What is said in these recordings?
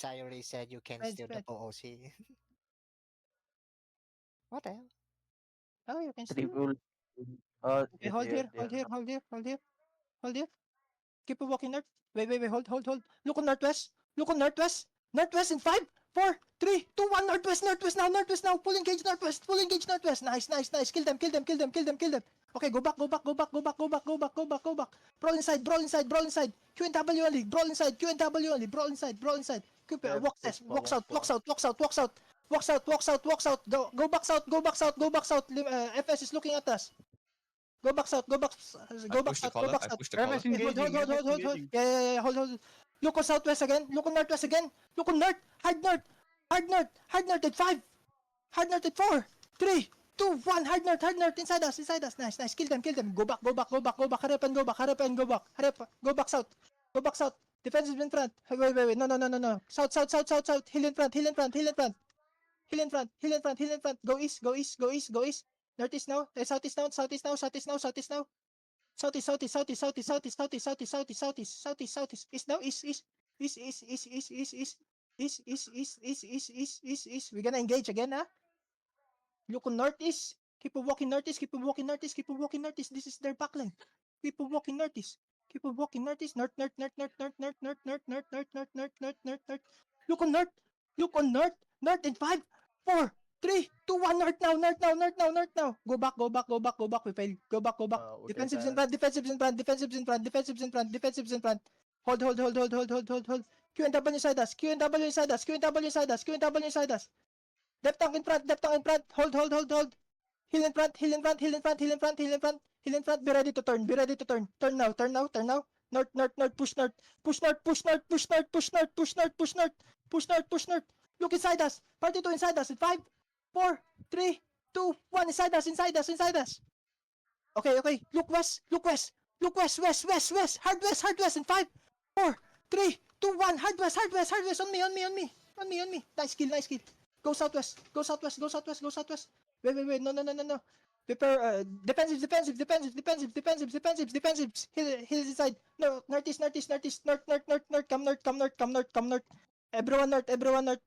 Sayuri said you can steal the OOC. What the hell? Oh, you can steal. Triple. Okay, hold here. Keep walking north. Wait. Hold. Look on northwest. Northwest in 5, 4, 3, 2, 1. Northwest now. Full engage northwest. Nice. Kill them. Okay, go back. Brawl inside. QNW only. Brawl inside. Brawl inside. Walks out. Go back south. FS is looking at us. Go back south. I push the collar. Hold. Yeah. Hold. Look on southwest again. Look on northwest again. Look on north. Hard north at 5. Hard north at 4, 3, 2, 1. Hard north. Inside us. Nice. Kill them. Go back. Hurry up and go back. Go back south. Defensive in front. Wait. No. South. Hill in front. Go east. Northeast now. Southeast now. Southeast. Southeast now. East now. East. We're gonna engage again, huh? Look on northeast. Keep walking northeast. This is their backline. Keep walking northeast. North. Look on north. North in 5, 4, 3, 2, 1. North now. Go back. We failed. Go back. Defensives in front. Hold. QNW inside us. Depth tank in front. Hold. Hill in front. Be ready to turn. Turn now. North. Push north. Look inside us. Party 2 inside us. In 5, 4, 3, 2, 1. Inside us. Okay. Look west. West. Hard west. In 5, 4, 3, 2, 1. Hard west. On me. Nice kill. Go southwest. Wait. No. Prepare. Defensives. Hill inside. No. Northeast. North. Come north. Everyone north.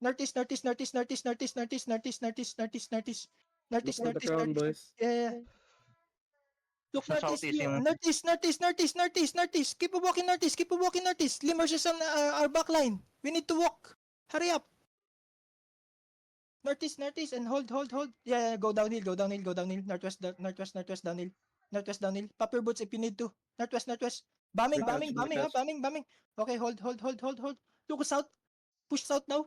Northeast. Yeah. Look northeast. Keep walking northeast. Limers is on our back line. We need to walk. Hurry up. Northeast and hold. Yeah, go downhill. Northwest downhill. Pop your boots if you need to. Northwest. Bombing. Okay, hold. Look south. Push south now.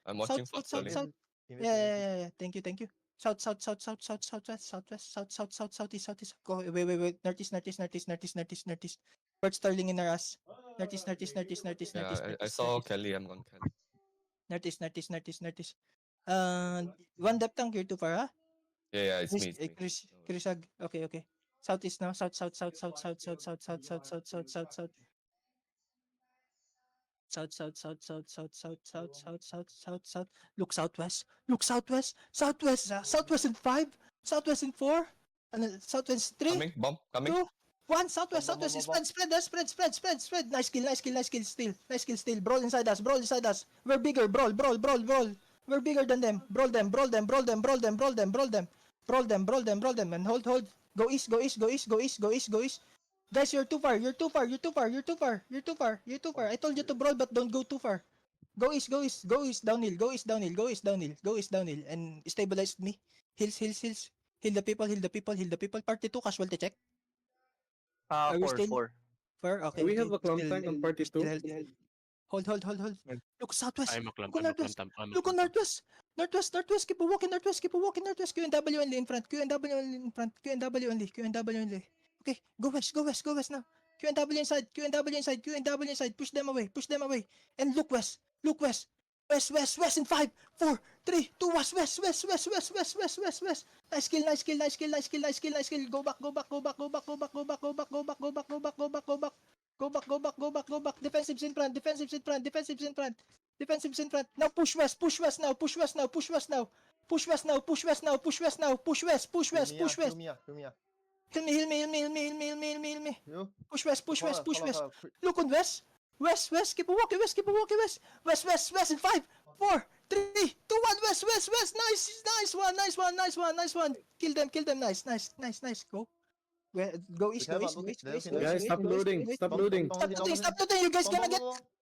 I'm watching South. Yeah. Thank you. Southwest. Southeast. Go. Wait. Northeast. Port Sterling in our ass. Northeast. I saw Kelly. I'm on Kelly. Northeast. One depth tank, you're too far, huh? Yeah, it's me. Krisag. Okay. Southeast now. South. South. Look southwest. Southwest in 5. Southwest in 4. And then southwest 3. Coming. 2, 1. Southwest. Spread. Nice kill still. Brawl inside us. We're bigger. Brawl. We're bigger than them. Brawl them. And hold. Go east. Guys, you're too far. I told you to brawl, but don't go too far. Go east. Downhill. And stabilize me. Hills. Heal the people. Party 2, casualty check. 4. 4? Okay. We have a clamp tank on party 2. Hold. Look southwest. I'm a clamp. Look on northwest. Keep walking northwest. QNW only in front. QNW only. Okay, go west now. QNW inside. Push them away. And look west. West in 5, 4, 3, 2, west. Nice kill. Go back. Defensives in front. Now push west now. Push west. Heal me. You? Push west, push west, push west. Follow. Look on west. West, west, keep on walking west, keep on walking west. West, west, west in 5, 4, 3, 2, 1, west, west, west. Nice one. Kill them, nice. Go. Go east, go east. Guys, stop loading. Stop loading. Stop looting, you guys gonna get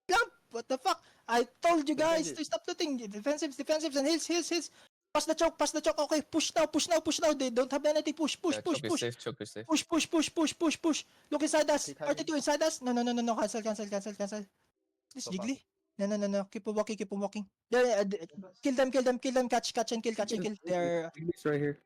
jumped. What the fuck? I told you guys to stop looting. Defensives, and heals. Pass the choke. Okay, push now. They don't have anything. Push. Choke is safe. Push. Look inside us. Keep having- R2 inside us. No. Cancel. This So Jiggly. No. Keep on walking. Kill them. Catch and kill. They're It's right here.